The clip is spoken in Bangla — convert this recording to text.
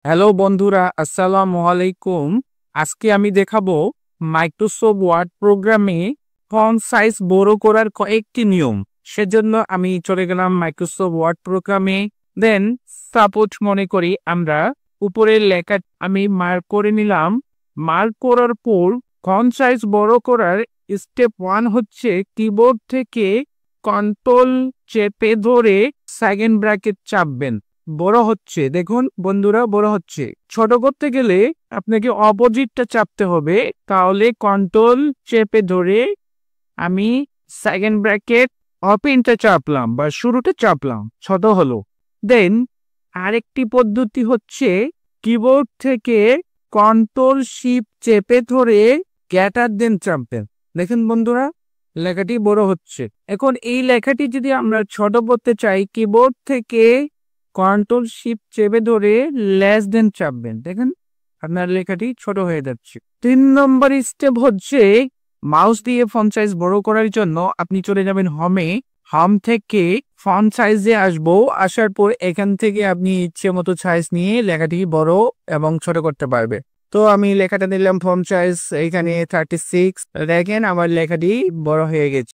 হ্যালো বন্ধুরা, আসসালামু আলাইকুম। আজকে আমি দেখাবো মাইক্রোসফট ওয়ার্ড প্রোগ্রামে ফন্ট সাইজ বড় করার কয়েকটি নিয়ম। সেজন্য আমি চলে গেলাম মাইক্রোসফট ওয়ার্ড প্রোগ্রামে। দেন সাপোজ মনে করি আমরা উপরের লেখা আমি মার্ক করে নিলাম। মার্ক করার পর ফন্ট সাইজ বড় করার স্টেপ 1 হচ্ছে কিবোর্ড থেকে কন্ট্রোল চেপে ধরে সেকেন্ড ব্র্যাকেট চাপবেন। বড় হচ্ছে, দেখুন বন্ধুরা, বড় হচ্ছে। ছোট করতে গেলে আপনাকে অপোজিটটা চাপতে হবে। তাহলে কন্ট্রোল চেপে ধরে আমি সেকেন্ড ব্র্যাকেট ওপেনটা চাপলাম বা শুরুটা চাপলাম, ছোট হলো। দেন আরেকটি পদ্ধতি হচ্ছে কিবোর্ড থেকে কন্ট্রোল শিফট চেপে ধরে গ্রেটার দেন চাপবেন। দেখুন বন্ধুরা, লেখাটি বড় হচ্ছে। এখন এই লেখাটি যদি আমরা ছোট করতে চাই, কিবোর্ড থেকে কন্ট্রোল শিফট চেপে ধরে লেস দেন চাপবেন। দেখেন আপনার লেখাটি ছোট হয়ে যাচ্ছে। 3 নম্বর স্টেপ হচ্ছে মাউস দিয়ে ফন্ট সাইজ বড় করার জন্য আপনি চলে যাবেন হোমে। হোম থেকে ফন্ট সাইজে আসবো। আসার পর এখান থেকে আপনি ইচ্ছে মতো সাইজ নিয়ে লেখাটি বড় এবং ছোট করতে পারবে। তো আমি লেখাটা নিলাম ফন্ট সাইজ এখানে 36। দেখেন আমার লেখাটি বড় হয়ে গেছে।